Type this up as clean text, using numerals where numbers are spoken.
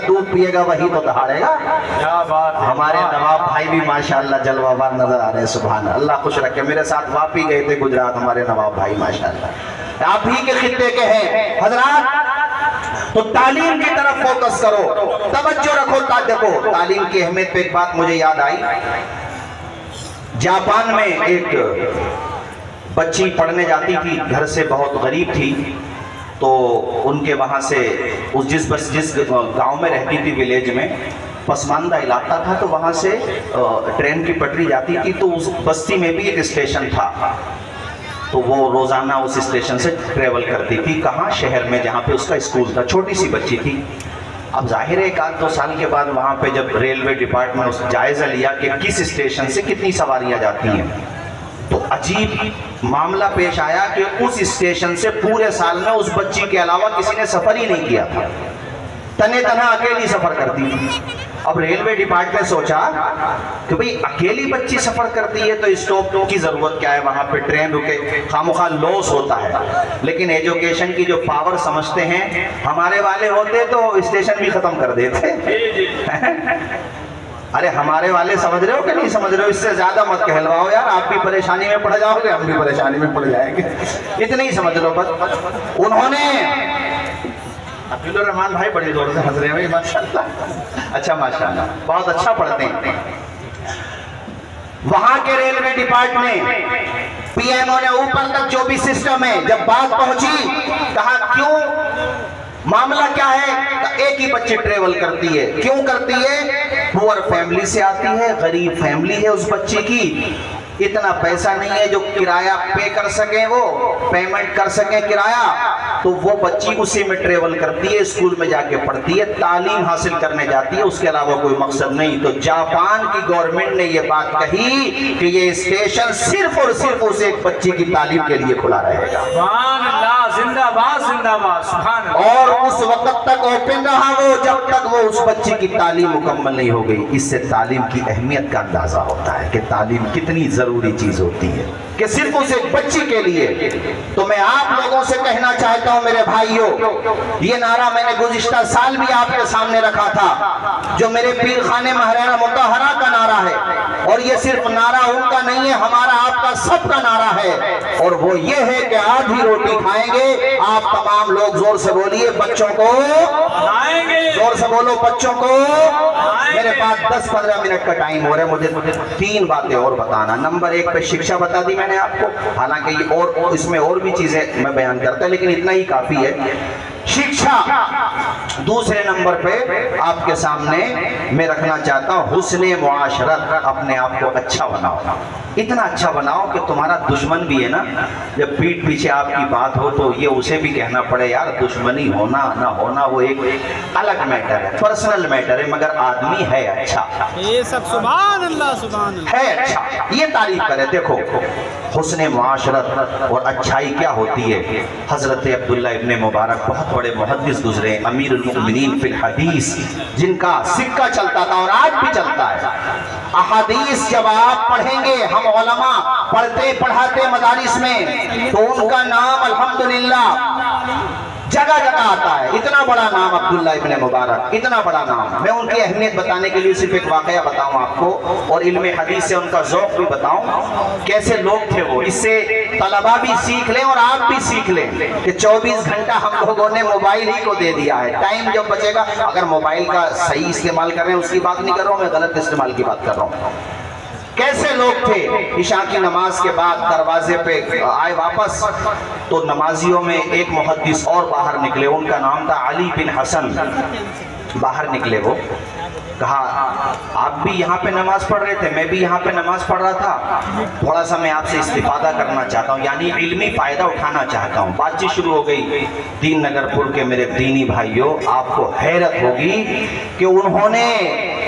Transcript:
دودھ پیے گا وہی تو دہاڑے گا. ہمارے نواب بھائی بھی ماشاءاللہ جلوہ بار نظر آ رہے ہیں. سبحان اللہ, خوش رکھے. میرے ساتھ واپی گئے تھے گجرات ہمارے نواب بھائی ماشاءاللہ, آپ ہی کے خطے کے ہیں حضرات. تو تعلیم کی طرف فوکس کرو, توجہ رکھو. دیکھو تعلیم کی اہمیت پہ ایک بات مجھے یاد آئی. جاپان میں ایک بچی پڑھنے جاتی تھی, گھر سے بہت غریب تھی, تو ان کے وہاں سے جس گاؤں میں رہتی تھی, ولیج میں پسماندہ علاقہ تھا, تو وہاں سے ٹرین کی پٹری جاتی تھی, تو اس بستی میں بھی ایک اسٹیشن تھا, تو وہ روزانہ اس اسٹیشن سے ٹریول کرتی تھی. کہاں؟ شہر میں, جہاں پہ اس کا اسکول تھا. چھوٹی سی بچی تھی. اب ظاہر ہے ایک آدھ دو سال کے بعد وہاں پہ جب ریلوے ڈپارٹمنٹ اس جائزہ لیا کہ کس اسٹیشن سے کتنی سواریاں جاتی ہیں, تو عجیب معاملہ پیش آیا کہ اس اسٹیشن سے پورے سال میں اس بچی کے علاوہ کسی نے سفر ہی نہیں کیا تھا. تنہا تنہا اکیلی سفر کرتی تھی. اب ریلوے ڈپارٹمنٹ نے سوچا کہ بھئی اکیلی بچی سفر کرتی ہے تو اسٹاپ کی ضرورت کیا ہے, وہاں پہ ٹرین رکے, خامخواہ لاس ہوتا ہے. لیکن ایجوکیشن کی جو پاور سمجھتے ہیں, ہمارے والے ہوتے تو اسٹیشن بھی ختم کر دیتے. ارے ہمارے والے سمجھ رہے ہو کہ نہیں سمجھ رہے ہو؟ اس سے زیادہ مت کہلواؤ یار, آپ بھی پریشانی میں پڑ جاؤ گے, ہم بھی پریشانی میں پڑ جائیں گے. اتنے ہی سمجھ لو بس. انہوں نے عبد الرحمان بھائی بڑی زور سے ہنس رہے ہیں ماشاءاللہ. اچھا ماشاءاللہ, بہت اچھا پڑھتے ہیں. وہاں کے railway department P M O نے اوپر تک جو بھی سسٹم ہے, جب بات پہنچی کہا کیوں, معاملہ کیا ہے؟ ایک ہی بچی ٹریول کرتی ہے. کیوں کرتی ہے؟ پور فیملی سے آتی ہے, غریب فیملی ہے اس بچی کی, اتنا پیسہ نہیں ہے جو کرایہ پے کر سکیں, وہ پیمنٹ کر سکیں کرایہ, تو وہ بچی اسی میں ٹریول کرتی ہے, اسکول میں جا کے پڑھتی ہے, تعلیم حاصل کرنے جاتی ہے, اس کے علاوہ کوئی مقصد نہیں. تو جاپان کی گورنمنٹ نے یہ بات کہی کہ یہ اسٹیشن صرف اور صرف اس ایک بچی کی تعلیم کے لیے کھلا رہے گا. سبحان اللہ, زندہ باد زندہ باد, سبحان اللہ. اور اس وقت تک اوپن رہا وہ جب تک وہ اس بچی کی تعلیم مکمل نہیں ہو گئی. اس سے تعلیم کی اہمیت کا اندازہ ہوتا ہے کہ تعلیم کتنی ضروری چیز ہوتی ہے, کہ صرف اس ایک بچی کے لیے. تو میں آپ لوگوں سے کہنا چاہتا ہوں میرے بھائیوں, یہ نعرہ میں نے گزشتہ سال بھی آپ کے سامنے رکھا تھا, جو میرے پیر خانے مہرانہ مطہرہ کا نعرہ ہے, اور یہ صرف نعرہ ان کا نہیں ہے, ہمارا آپ کا سب کا نعرہ ہے, اور وہ یہ ہے کہ آدھی روٹی کھائیں گے. آپ تمام لوگ زور سے بولیے, بچوں کو کھائیں گے, زور سے بولو, بچوں کو. میرے پاس 10-15 منٹ کا ٹائم ہو رہا ہے, مجھے 3 باتیں اور بتانا. نمبر 1 پہ شکشا بتا دی میں نے آپ کو, حالانکہ یہ اور اس میں اور بھی چیزیں میں بیان کرتا ہے, لیکن اتنا ہی کافی ہے. شکشا. دوسرے نمبر پہ آپ کے سامنے میں رکھنا چاہتا ہوں حسن معاشرت. اپنے آپ کو اچھا بناؤ, اتنا اچھا بناؤ کہ تمہارا دشمن بھی ہے نا, جب پیٹھ پیچھے آپ کی بات ہو تو یہ اسے بھی کہنا پڑے یار دشمنی ہونا نہ ہونا وہ ایک الگ میٹر ہے, پرسنل میٹر ہے, مگر آدمی ہے اچھا. یہ سب سبحان اللہ, سبحان اللہ. ہے اچھا, یہ تعریف کرے. دیکھو حسن معاشرت اور اچھائی کیا ہوتی ہے. حضرت عبداللہ ابن مبارک بہت بڑے محدث گزرے, امیر المؤمنین فی الحدیث, جن کا سکہ چلتا تھا اور آج بھی چلتا ہے. احادیث جب آپ پڑھیں گے, ہم علماء پڑھتے پڑھاتے مدارس میں, تو ان کا نام الحمدللہ جگہ جگہ آتا ہے. اتنا بڑا نام عبداللہ ابن مبارک, اتنا بڑا نام. میں ان کی اہمیت بتانے کے لیے صرف ایک واقعہ بتاؤں آپ کو, اور علم حدیث سے ان کا ذوق بھی بتاؤں, کیسے لوگ تھے وہ. اس سے طلبہ بھی سیکھ لیں اور آپ بھی سیکھ لیں کہ 24 گھنٹہ ہم لوگوں نے موبائل ہی کو دے دیا ہے. ٹائم جب بچے گا, اگر موبائل کا صحیح استعمال کر رہے ہیں اس کی بات نہیں کر رہا ہوں میں, غلط استعمال کی بات کر رہا ہوں. کیسے لوگ تھے. عشاء کی نماز کے بعد دروازے پہ آئے واپس, تو نمازیوں میں ایک محدث اور باہر نکلے, ان کا نام تھا علی بن حسن. باہر نکلے, وہ کہا آپ بھی یہاں پہ نماز پڑھ رہے تھے, میں بھی یہاں پہ نماز پڑھ رہا تھا, تھوڑا سا میں آپ سے استفادہ کرنا چاہتا ہوں, یعنی علمی فائدہ اٹھانا چاہتا ہوں. بات چیت شروع ہو گئی. دین نگر پور کے میرے دینی بھائیوں, آپ کو حیرت ہوگی کہ انہوں نے